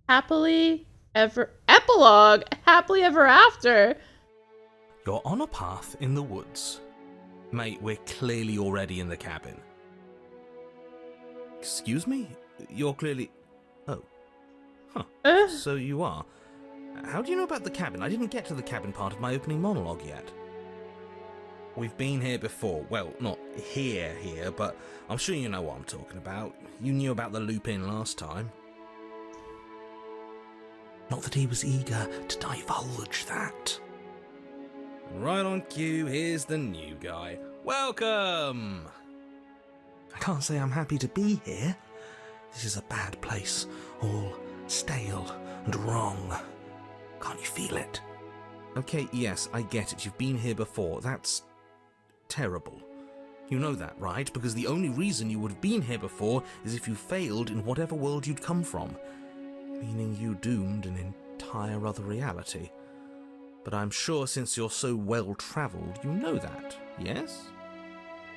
Happily ever... Epilogue! Happily ever after! You're on a path in the woods. Mate, we're clearly already in the cabin. Excuse me? You're clearly... Oh. Huh. So you are. How do you know about the cabin? I didn't get to the cabin part of my opening monologue yet. We've been here before. Well, not here, but I'm sure you know what I'm talking about. You knew about the loop in last time. Not that he was eager to divulge that. Right on cue, here's the new guy. Welcome! I can't say I'm happy to be here. This is a bad place, all stale and wrong. Can't you feel it? Okay, yes, I get it. You've been here before. That's terrible. You know that, right? Because the only reason you would have been here before is if you failed in whatever world you'd come from. Meaning you doomed an entire other reality. But I'm sure since you're so well-travelled, you know that, yes?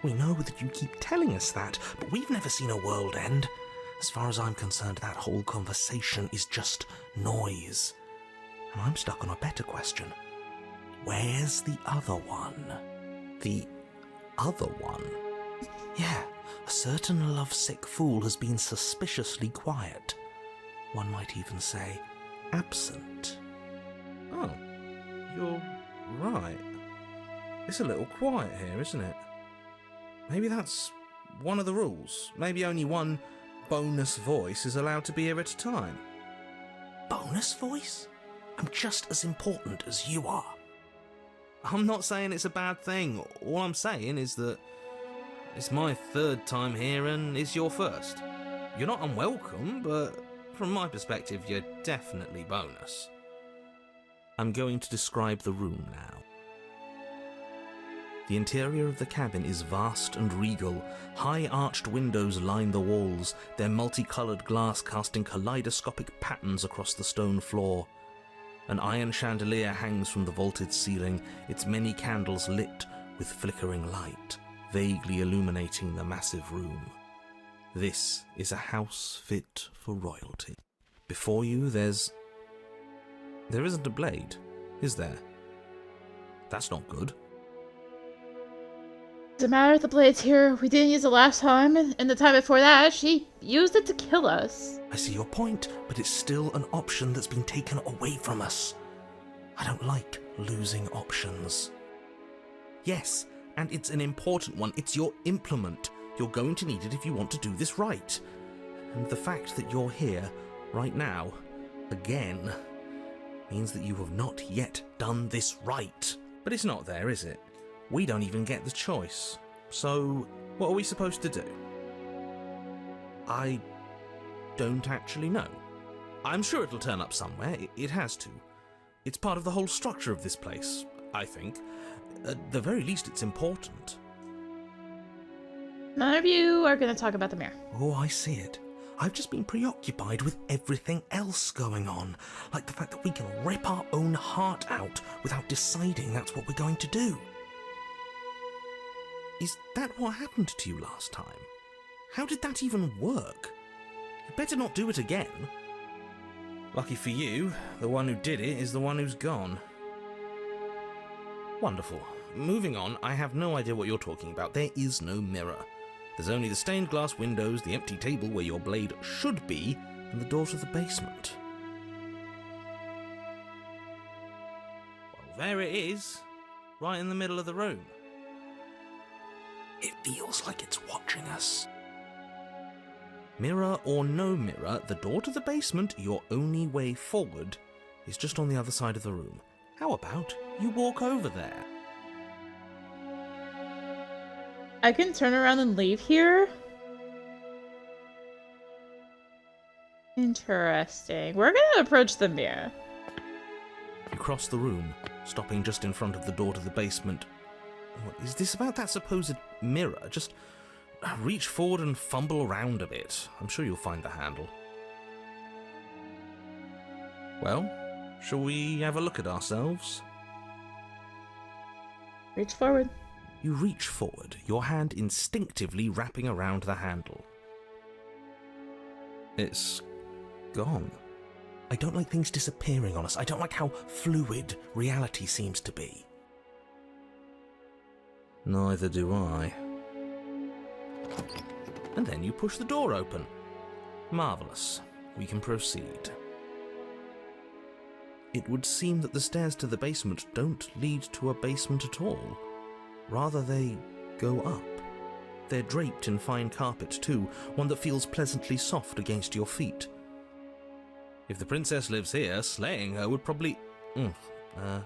We know that you keep telling us that, but we've never seen a world end. As far as I'm concerned, that whole conversation is just noise. And I'm stuck on a better question. Where's the other one? The other one? Yeah, a certain lovesick fool has been suspiciously quiet. One might even say, absent. Oh, you're right. It's a little quiet here, isn't it? Maybe that's one of the rules. Maybe only one bonus voice is allowed to be here at a time. Bonus voice? I'm just as important as you are. I'm not saying it's a bad thing. All I'm saying is that it's my third time here and it's your first. You're not unwelcome, but from my perspective, you're definitely bonus. I'm going to describe the room now. The interior of the cabin is vast and regal. High arched windows line the walls, their multicoloured glass casting kaleidoscopic patterns across the stone floor. An iron chandelier hangs from the vaulted ceiling, its many candles lit with flickering light, vaguely illuminating the massive room. This is a house fit for royalty. Before you, there isn't a blade, is there? That's not good. Doesn't matter if the blade's here. We didn't use it last time, and the time before that, she used it to kill us. I see your point, but it's still an option that's been taken away from us. I don't like losing options. Yes, and it's an important one. It's your implement. You're going to need it if you want to do this right. And the fact that you're here, right now, again, means that you have not yet done this right. But it's not there, is it? We don't even get the choice. So, what are we supposed to do? I don't actually know. I'm sure it'll turn up somewhere. It has to. It's part of the whole structure of this place, I think. At the very least, it's important. None of you are going to talk about the mirror. Oh, I see it. I've just been preoccupied with everything else going on. Like the fact that we can rip our own heart out without deciding that's what we're going to do. Is that what happened to you last time? How did that even work? You better not do it again. Lucky for you, the one who did it is the one who's gone. Wonderful. Moving on, I have no idea what you're talking about. There is no mirror. There's only the stained glass windows, the empty table where your blade should be, and the door to the basement. Well, there it is. Right in the middle of the room. It feels like it's watching us. Mirror or no mirror, the door to the basement, your only way forward, is just on the other side of the room. How about you walk over there? I can turn around and leave here? Interesting. We're gonna approach the mirror. You cross the room, stopping just in front of the door to the basement. What is this about that supposed mirror? Just reach forward and fumble around a bit. I'm sure you'll find the handle. Well, shall we have a look at ourselves? Reach forward. You reach forward, your hand instinctively wrapping around the handle. It's gone. I don't like things disappearing on us. I don't like how fluid reality seems to be. Neither do I. And then you push the door open. Marvellous. We can proceed. It would seem that the stairs to the basement don't lead to a basement at all. Rather, they go up. They're draped in fine carpet too, one that feels pleasantly soft against your feet. If the princess lives here, slaying her would probably... no,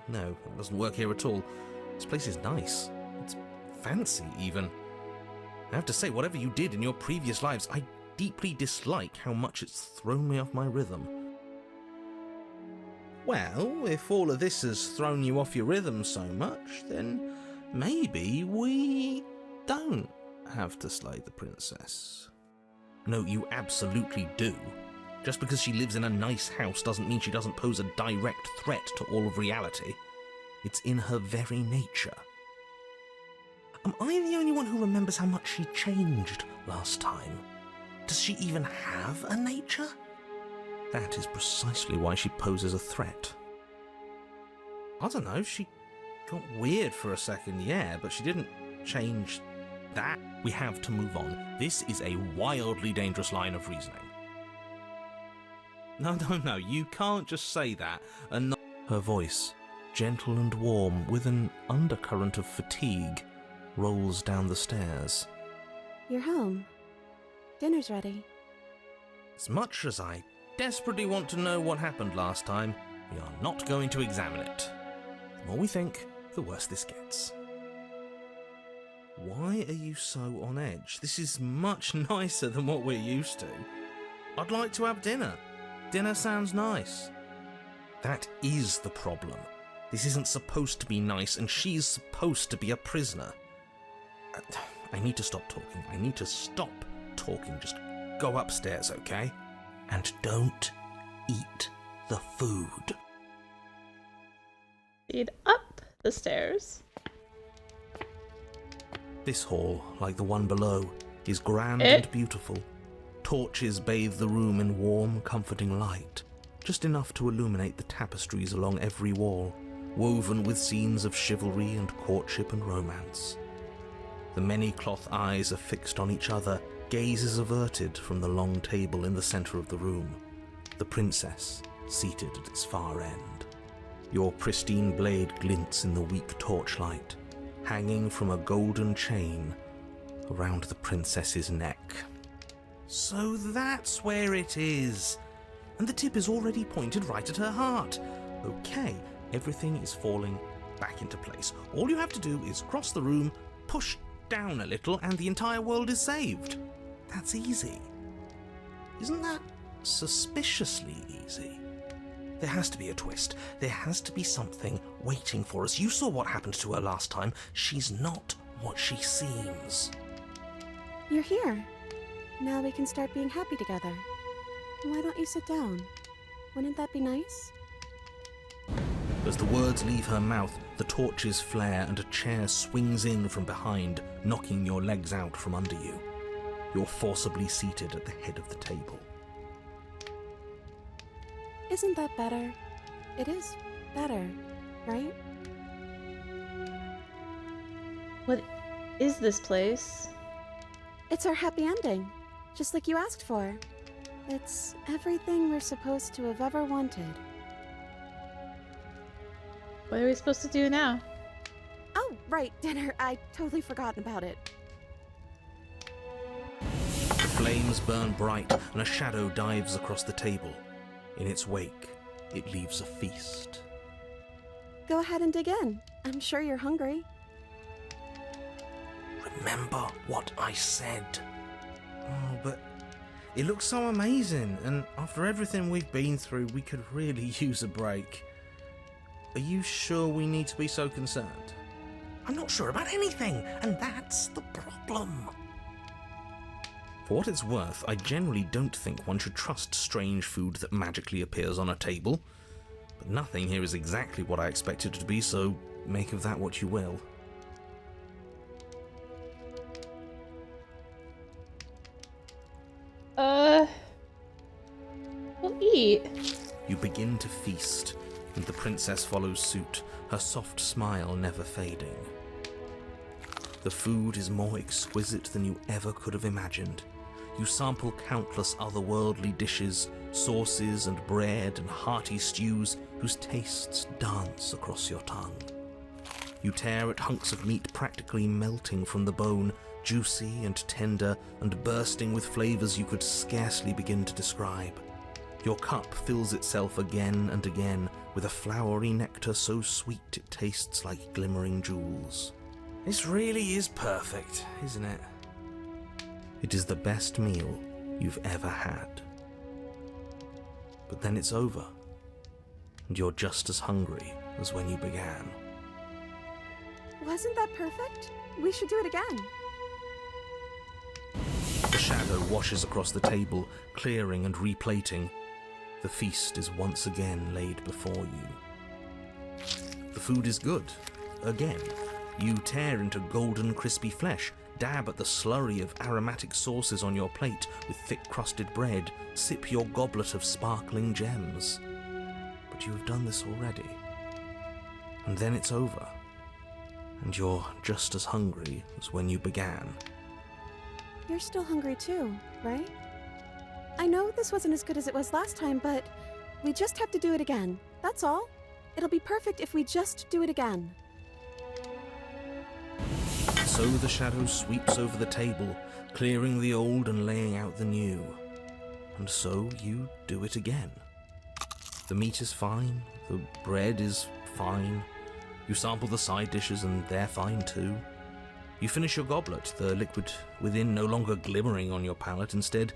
it doesn't work here at all. This place is nice. It's fancy, even. I have to say, whatever you did in your previous lives, I deeply dislike how much it's thrown me off my rhythm. Well, if all of this has thrown you off your rhythm so much, then maybe we don't have to slay the princess. No, you absolutely do. Just because she lives in a nice house doesn't mean she doesn't pose a direct threat to all of reality. It's in her very nature. Am I the only one who remembers how much she changed last time? Does she even have a nature? That is precisely why she poses a threat. I don't know, she got weird for a second, yeah, but she didn't change that. We have to move on. This is a wildly dangerous line of reasoning. No, you can't just say that and not... Her voice, gentle and warm, with an undercurrent of fatigue, rolls down the stairs. You're home. Dinner's ready. As much as I desperately want to know what happened last time, we are not going to examine it. The more we think, the worse this gets. Why are you so on edge? This is much nicer than what we're used to. I'd like to have dinner. Dinner sounds nice. That is the problem. This isn't supposed to be nice, and she's supposed to be a prisoner. I need to stop talking. I need to stop talking. Just go upstairs, okay? And don't eat the food. Lead up the stairs. This hall, like the one below, is grand and beautiful. Torches bathe the room in warm, comforting light, just enough to illuminate the tapestries along every wall, woven with scenes of chivalry and courtship and romance. The many cloth eyes are fixed on each other, gazes averted from the long table in the centre of the room, the princess seated at its far end. Your pristine blade glints in the weak torchlight, hanging from a golden chain around the princess's neck. So that's where it is. And the tip is already pointed right at her heart. Okay, everything is falling back into place. All you have to do is cross the room, push down a little, and the entire world is saved. That's easy. Isn't that suspiciously easy? There has to be a twist. There has to be something waiting for us. You saw what happened to her last time. She's not what she seems. You're here. Now we can start being happy together. Why don't you sit down? Wouldn't that be nice? As the words leave her mouth, the torches flare and a chair swings in from behind, knocking your legs out from under you. You're forcibly seated at the head of the table. Isn't that better? It is better, right? What is this place? It's our happy ending, just like you asked for. It's everything we're supposed to have ever wanted. What are we supposed to do now? Oh, right, dinner. I totally forgotten about it. The flames burn bright and a shadow dives across the table. In its wake, it leaves a feast. Go ahead and dig in. I'm sure you're hungry. Remember what I said. Oh, but it looks so amazing, and after everything we've been through, we could really use a break. Are you sure we need to be so concerned? I'm not sure about anything, and that's the problem. For what it's worth, I generally don't think one should trust strange food that magically appears on a table. But nothing here is exactly what I expected it to be, so make of that what you will. We'll eat. You begin to feast, and the princess follows suit, her soft smile never fading. The food is more exquisite than you ever could have imagined. You sample countless otherworldly dishes, sauces and bread and hearty stews whose tastes dance across your tongue. You tear at hunks of meat practically melting from the bone, juicy and tender and bursting with flavors you could scarcely begin to describe. Your cup fills itself again and again with a flowery nectar so sweet it tastes like glimmering jewels. This really is perfect, isn't it? It is the best meal you've ever had. But then it's over, and you're just as hungry as when you began. Wasn't that perfect? We should do it again. The shadow washes across the table, clearing and replating. The feast is once again laid before you. The food is good. Again, you tear into golden crispy flesh, dab at the slurry of aromatic sauces on your plate with thick-crusted bread, sip your goblet of sparkling gems. But you have done this already. And then it's over. And you're just as hungry as when you began. You're still hungry too, right? I know this wasn't as good as it was last time, but we just have to do it again. That's all. It'll be perfect if we just do it again. So the shadow sweeps over the table, clearing the old and laying out the new. And so you do it again. The meat is fine, the bread is fine. You sample the side dishes and they're fine too. You finish your goblet, the liquid within no longer glimmering on your palate, instead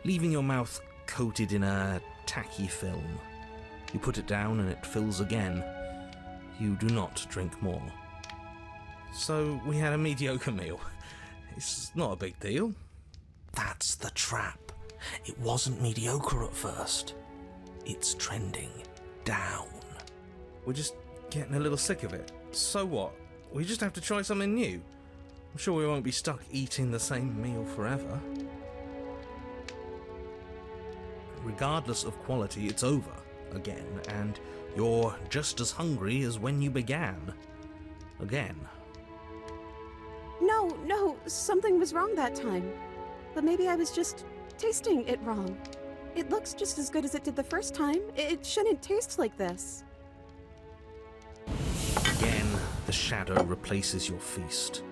leaving your mouth coated in a tacky film. You put it down and it fills again. You do not drink more. So we had a mediocre meal. It's not a big deal. That's the trap. It wasn't mediocre at first. It's trending down. We're just getting a little sick of it. So what? We just have to try something new. I'm sure we won't be stuck eating the same meal forever. Regardless of quality, it's over again, and you're just as hungry as when you began. Again. No, something was wrong that time. But maybe I was just tasting it wrong. It looks just as good as it did the first time. It shouldn't taste like this. Again, the shadow replaces your feast.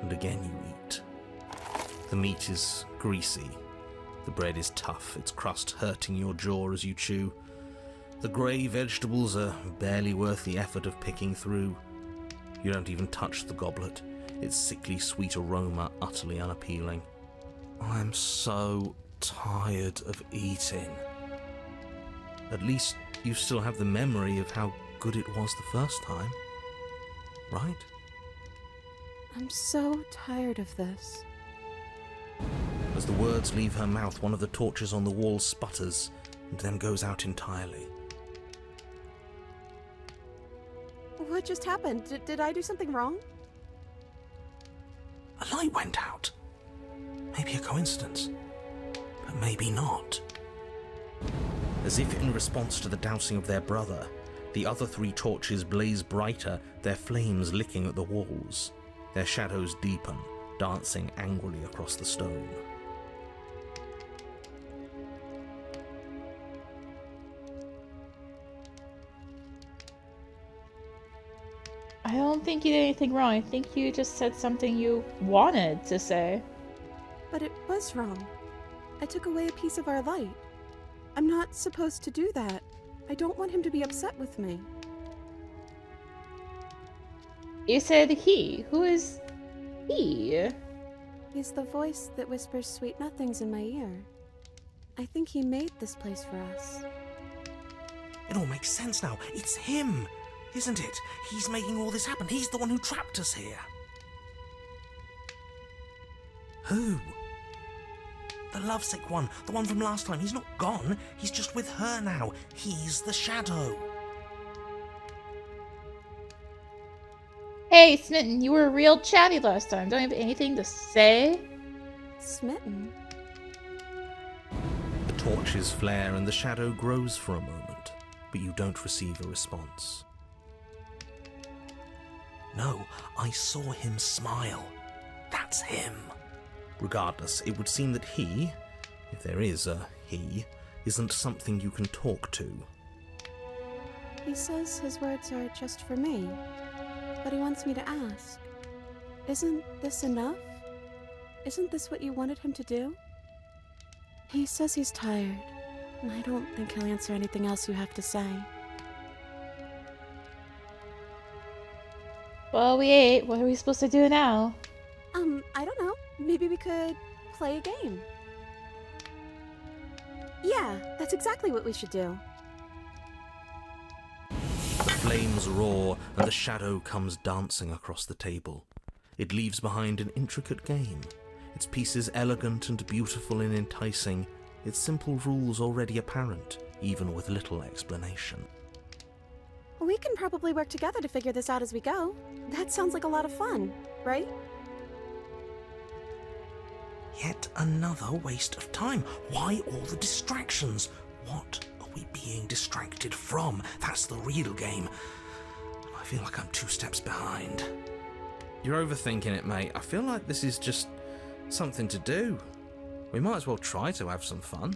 And again you eat. The meat is greasy. The bread is tough, its crust hurting your jaw as you chew. The grey vegetables are barely worth the effort of picking through. You don't even touch the goblet, its sickly sweet aroma utterly unappealing. I'm so tired of eating. At least you still have the memory of how good it was the first time, right? I'm so tired of this. As the words leave her mouth, one of the torches on the wall sputters and then goes out entirely. What just happened? Did I do something wrong? A light went out. Maybe a coincidence, but maybe not. As if in response to the dousing of their brother, the other three torches blaze brighter, their flames licking at the walls. Their shadows deepen, dancing angrily across the stone. I don't think you did anything wrong. I think you just said something you wanted to say. But it was wrong. I took away a piece of our light. I'm not supposed to do that. I don't want him to be upset with me. You said he. Who is he? He's the voice that whispers sweet nothings in my ear. I think he made this place for us. It all makes sense now. It's him, isn't it? He's making all this happen. He's the one who trapped us here. Who? The lovesick one. The one from last time. He's not gone. He's just with her now. He's the shadow. Hey, Smitten, you were real chatty last time. Don't you have anything to say? Smitten? The Torches flare and the shadow grows for a moment, but you don't receive a response. No, I saw him smile. That's him. Regardless, it would seem that he, if there is a he, isn't something you can talk to. He says his words are just for me, but he wants me to ask. Isn't this enough? Isn't this what you wanted him to do? He says he's tired, and I don't think he'll answer anything else you have to say. Well, we ate. What are we supposed to do now? I don't know. Maybe we could play a game. Yeah, that's exactly what we should do. The flames roar and the shadow comes dancing across the table. It leaves behind an intricate game, its pieces elegant and beautiful and enticing, its simple rules already apparent, even with little explanation. We can probably work together to figure this out as we go. That sounds like a lot of fun, right? Yet another waste of time. Why all the distractions? What are we being distracted from? That's the real game. I feel like I'm 2 steps behind. You're overthinking it, mate. I feel like this is just something to do. We might as well try to have some fun.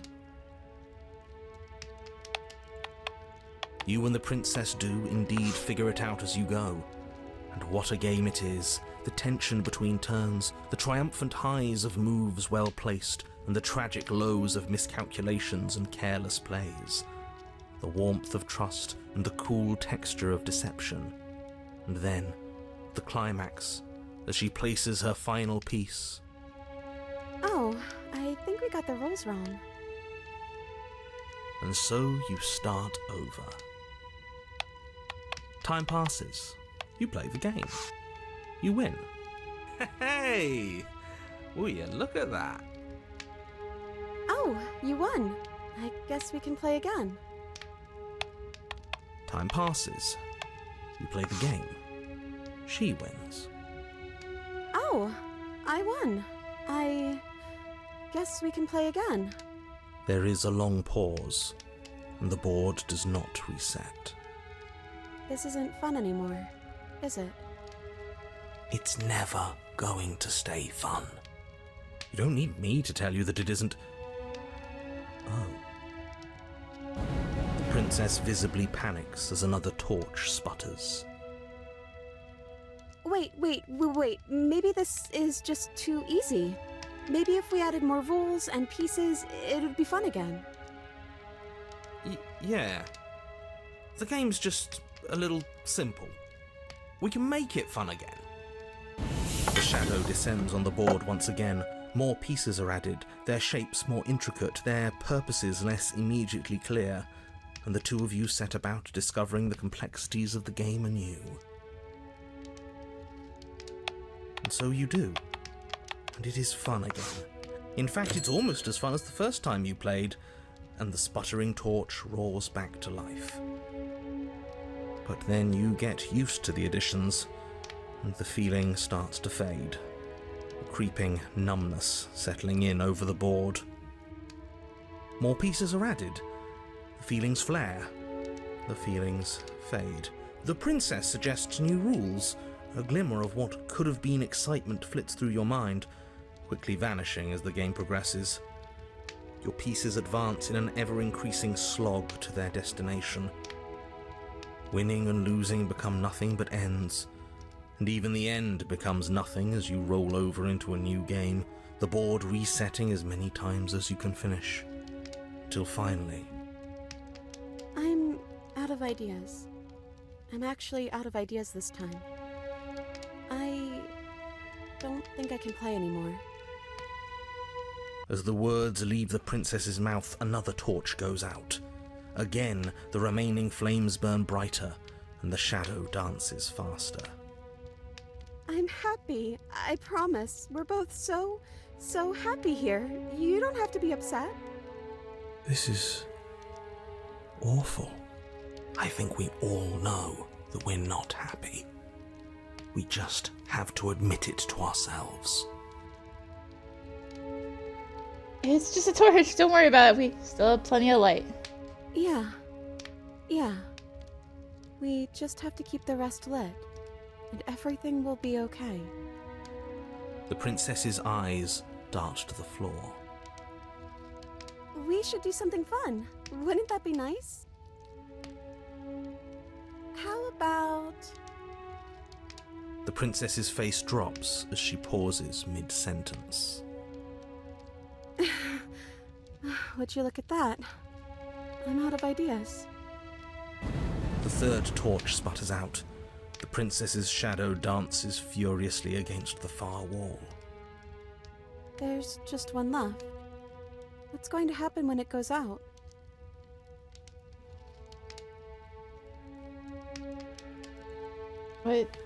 You and the princess do indeed figure it out as you go. And what a game it is. The tension between turns, the triumphant highs of moves well placed, and the tragic lows of miscalculations and careless plays. The warmth of trust and the cool texture of deception. And then, the climax, as she places her final piece. Oh, I think we got the rules wrong. And so you start over. Time passes. You play the game. You win. Hey! Will you look at that? Oh, you won. I guess we can play again. Time passes. You play the game. She wins. Oh, I won. I guess we can play again. There is a long pause, and the board does not reset. This isn't fun anymore, is it? It's never going to stay fun. You don't need me to tell you that it isn't. Oh. The princess visibly panics as another torch sputters. Wait. Maybe this is just too easy. Maybe if we added more rules and pieces, it would be fun again. Yeah. The game's just a little simple. We can make it fun again. The shadow descends on the board once again. More pieces are added, their shapes more intricate, their purposes less immediately clear, and the two of you set about discovering the complexities of the game anew. And so you do. And it is fun again. In fact, it's almost as fun as the first time you played, and the sputtering torch roars back to life. But then you get used to the additions, and the feeling starts to fade. A creeping numbness settling in over the board. More pieces are added. The feelings flare. The feelings fade. The princess suggests new rules. A glimmer of what could have been excitement flits through your mind, quickly vanishing as the game progresses. Your pieces advance in an ever-increasing slog to their destination. Winning and losing become nothing but ends, and even the end becomes nothing as you roll over into a new game, the board resetting as many times as you can finish. Till finally... I'm out of ideas. I'm actually out of ideas this time. I don't think I can play anymore. As the words leave the princess's mouth, another torch goes out. Again, the remaining flames burn brighter, and the shadow dances faster. I'm happy, I promise. We're both so happy here. You don't have to be upset. This is... awful. I think we all know that we're not happy. We just have to admit it to ourselves. It's just a torch. Don't worry about it. We still have plenty of light. Yeah. Yeah. We just have to keep the rest lit, and everything will be okay. The princess's eyes dart to the floor. We should do something fun. Wouldn't that be nice? How about... The princess's face drops as she pauses mid-sentence. Would you look at that? I'm out of ideas. The third torch sputters out. The princess's shadow dances furiously against the far wall. There's just one left. What's going to happen when it goes out? But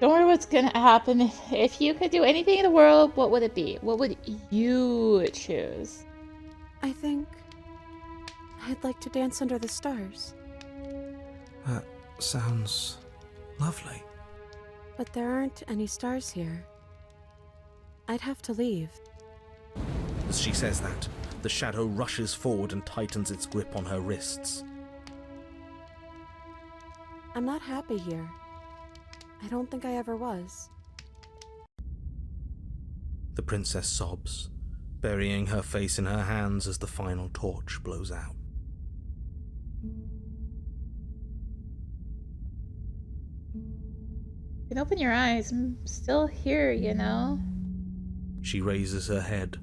don't worry what's gonna happen. If you could do anything in the world, what would it be? What would you choose? I think I'd like to dance under the stars. That sounds lovely. But there aren't any stars here. I'd have to leave. As she says that, the shadow rushes forward and tightens its grip on her wrists. I'm not happy here. I don't think I ever was. The princess sobs, burying her face in her hands as the final torch blows out. You can open your eyes. I'm still here, you know? She raises her head,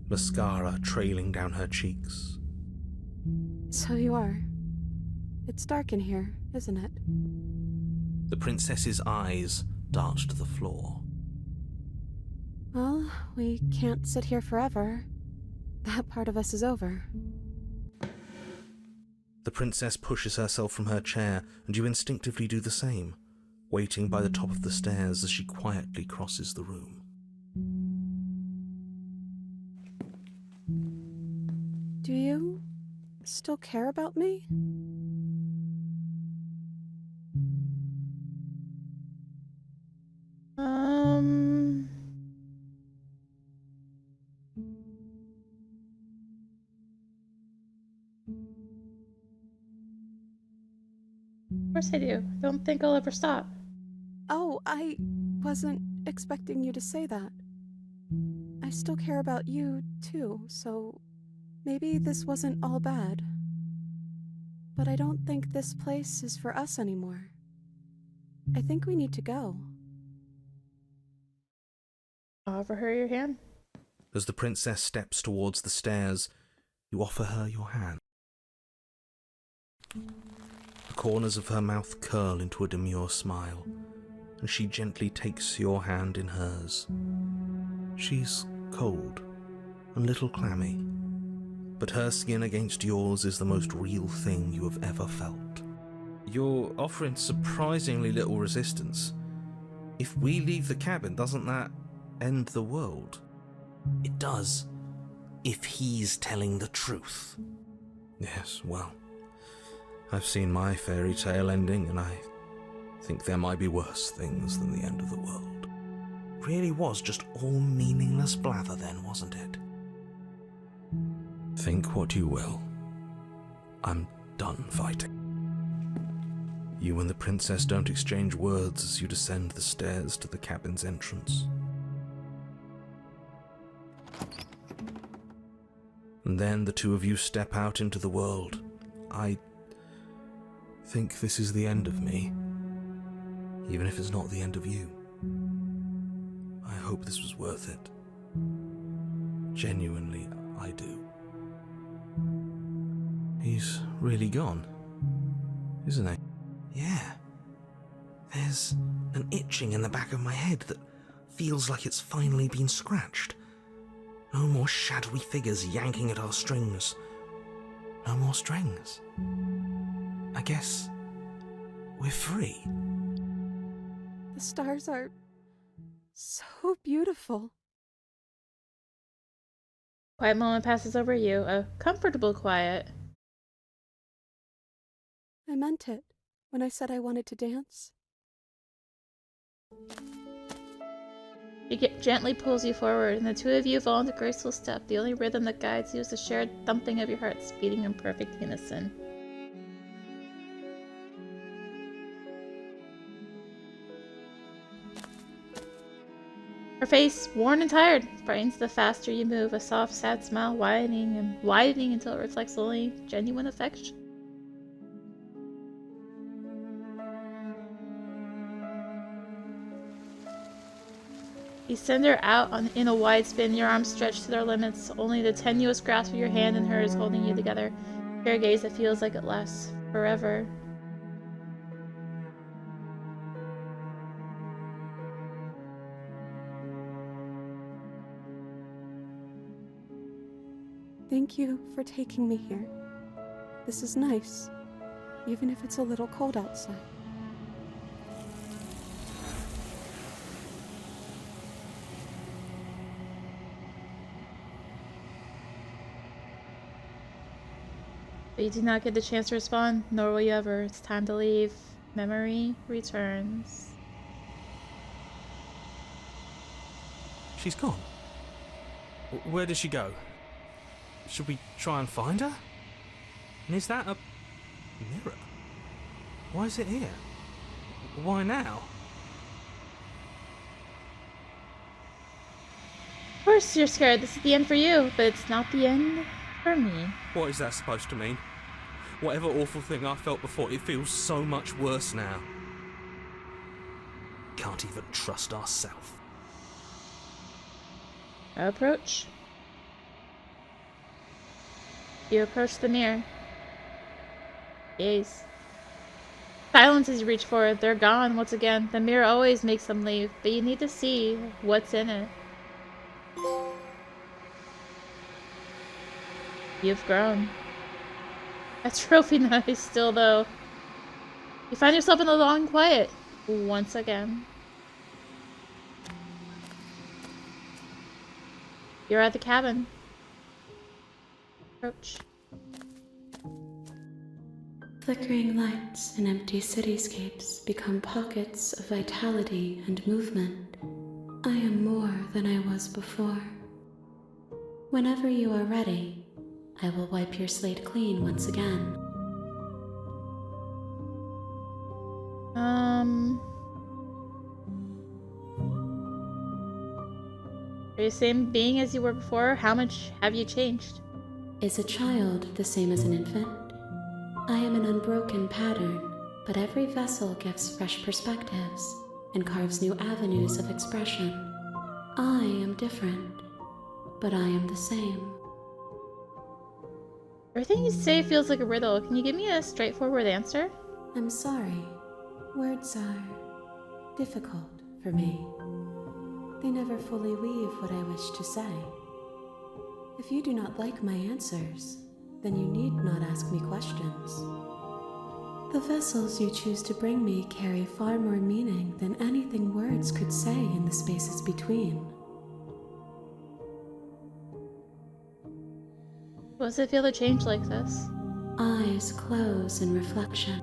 mascara trailing down her cheeks. So you are. It's dark in here, isn't it? The princess's eyes dart to the floor. Well, we can't sit here forever. That part of us is over. The princess pushes herself from her chair, and you instinctively do the same, waiting by the top of the stairs as she quietly crosses the room. Do you still care about me? Of course I do. Don't think I'll ever stop. Oh, I wasn't expecting you to say that. I still care about you, too, so maybe this wasn't all bad. But I don't think this place is for us anymore. I think we need to go. Offer her your hand. As the princess steps towards the stairs, you offer her your hand. The corners of her mouth curl into a demure smile, and she gently takes your hand in hers. She's cold and a little clammy, but her skin against yours is the most real thing you have ever felt. You're offering surprisingly little resistance. If we leave the cabin, doesn't that end the world? It does, if he's telling the truth. Yes, well, I've seen my fairy tale ending, and I think there might be worse things than the end of the world. Really was just all meaningless blather then, wasn't it? Think what you will. I'm done fighting. You and the princess don't exchange words as you descend the stairs to the cabin's entrance. And then the two of you step out into the world. I think this is the end of me, even if it's not the end of you. I hope this was worth it. Genuinely, I do. He's really gone, isn't he? Yeah. There's an itching in the back of my head that feels like it's finally been scratched. No more shadowy figures yanking at our strings. No more strings. I guess we're free. The stars are so beautiful. Quiet moment passes over you. A comfortable quiet. I meant it when I said I wanted to dance. gently pulls you forward, and the two of you fall into graceful step. The only rhythm that guides you is the shared thumping of your hearts beating in perfect unison. Her face, worn and tired, brightens the faster you move, a soft, sad smile widening and widening until it reflects only genuine affection. You send her out in a wide spin, your arms stretched to their limits, only the tenuous grasp of your hand and hers holding you together. Your gaze that feels like it lasts forever. Thank you for taking me here. This is nice, even if it's a little cold outside. But you do not get the chance to respond, nor will you ever. It's time to leave. Memory returns. She's gone. Where did she go? Should we try and find her? And is that a mirror? Why is it here? Why now? Of course you're scared. This is the end for you, but it's not the end for me. What is that supposed to mean? Whatever awful thing I felt before, it feels so much worse now. Can't even trust ourselves. Approach. You approach the mirror. Gaze. Silence as you reach for it. They're gone once again. The mirror always makes them leave, but you need to see what's in it. You've grown. That trophy nice still, though. You find yourself in the long quiet once again. You're at the cabin. Approach. Flickering lights in empty cityscapes become pockets of vitality and movement. I am more than I was before. Whenever you are ready, I will wipe your slate clean once again. Are you the same being as you were before? How much have you changed? Is a child the same as an infant? I am an unbroken pattern, but every vessel gives fresh perspectives and carves new avenues of expression. I am different, but I am the same. Everything you say feels like a riddle. Can you give me a straightforward answer? I'm sorry. Words are difficult for me. They never fully weave what I wish to say. If you do not like my answers, then you need not ask me questions. The vessels you choose to bring me carry far more meaning than anything words could say in the spaces between. What does it feel to change like this? Eyes close in reflection.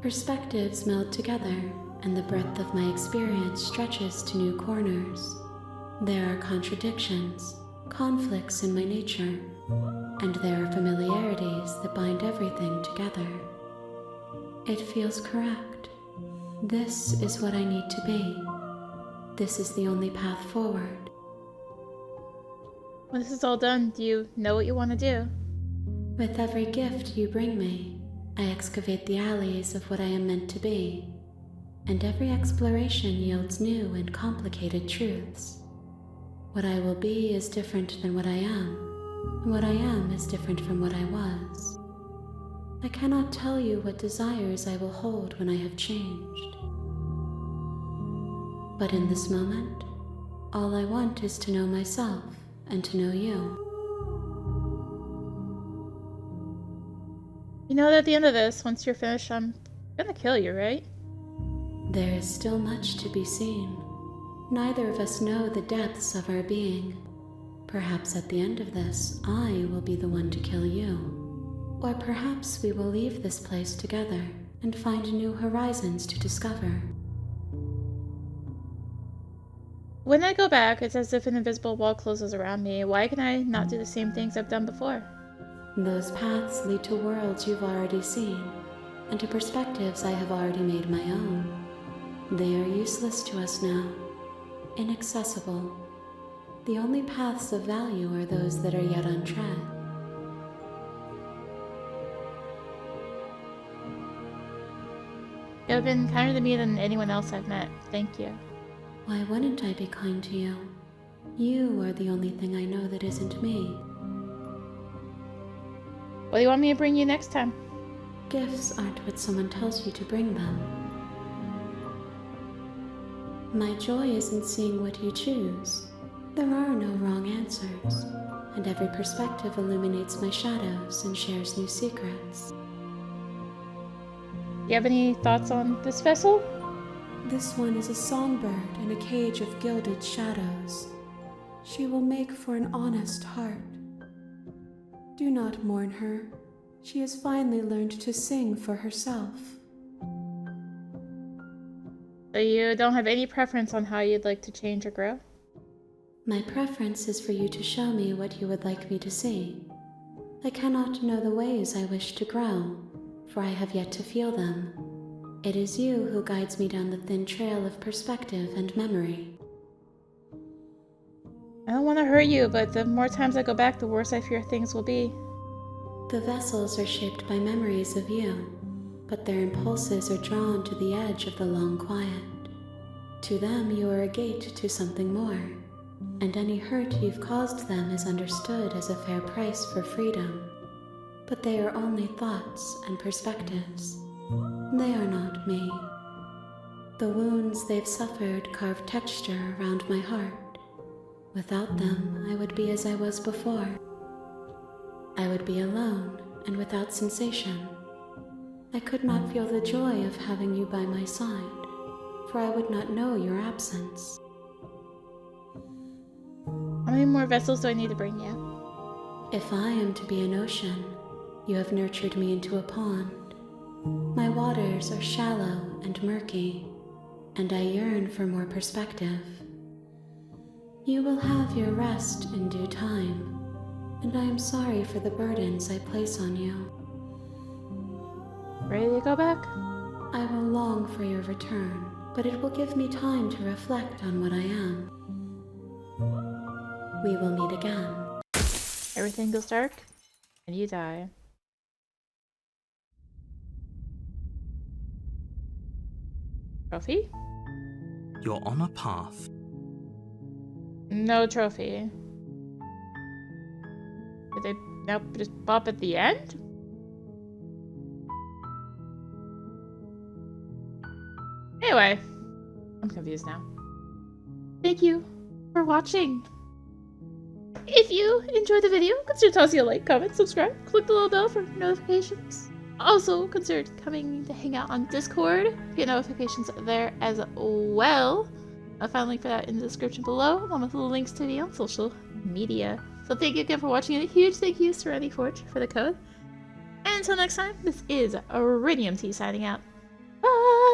Perspectives meld together, and the breadth of my experience stretches to new corners. There are contradictions, conflicts in my nature, and there are familiarities that bind everything together. It feels correct. This is what I need to be. This is the only path forward. When this is all done, do you know what you want to do? With every gift you bring me, I excavate the alleys of what I am meant to be, and every exploration yields new and complicated truths. What I will be is different than what I am, and what I am is different from what I was. I cannot tell you what desires I will hold when I have changed. But in this moment, all I want is to know myself and to know you. You know that at the end of this, once you're finished, I'm gonna kill you, right? There is still much to be seen. Neither of us know the depths of our being. Perhaps at the end of this, I will be the one to kill you. Or perhaps we will leave this place together and find new horizons to discover. When I go back, it's as if an invisible wall closes around me. Why can I not do the same things I've done before? Those paths lead to worlds you've already seen, and to perspectives I have already made my own. They are useless to us now, inaccessible. The only paths of value are those that are yet untread. You have been kinder to me than anyone else I've met. Thank you. Why wouldn't I be kind to you? You are the only thing I know that isn't me. What do you want me to bring you next time? Gifts aren't what someone tells you to bring them. My joy is in seeing what you choose. There are no wrong answers, and every perspective illuminates my shadows and shares new secrets. Do you have any thoughts on this vessel? This one is a songbird in a cage of gilded shadows. She will make for an honest heart. Do not mourn her. She has finally learned to sing for herself. So you don't have any preference on how you'd like to change or grow? My preference is for you to show me what you would like me to see. I cannot know the ways I wish to grow, for I have yet to feel them. It is you who guides me down the thin trail of perspective and memory. I don't want to hurt you, but the more times I go back, the worse I fear things will be. The vessels are shaped by memories of you, but their impulses are drawn to the edge of the long quiet. To them, you are a gate to something more, and any hurt you've caused them is understood as a fair price for freedom. But they are only thoughts and perspectives. They are not me. The wounds they've suffered carve texture around my heart. Without them, I would be as I was before. I would be alone and without sensation. I could not feel the joy of having you by my side, for I would not know your absence. How many more vessels do I need to bring you? If I am to be an ocean, you have nurtured me into a pond. My waters are shallow and murky, and I yearn for more perspective. You will have your rest in due time, and I am sorry for the burdens I place on you. Ready to go back? I will long for your return, but it will give me time to reflect on what I am. We will meet again. Everything goes dark, and you die. Trophy? You're on a path. No trophy. Did they now just pop at the end? Anyway, I'm confused now. Thank you for watching. If you enjoyed the video, consider tossing a like, comment, subscribe, click the little bell for notifications. Also, consider coming to hang out on Discord. Get notifications there as well. I'll find a link for that in the description below, along with the links to me on social media. So thank you again for watching, and a huge thank you to Serenity Forge for the code. And until next time, this is rinimt signing out. Bye!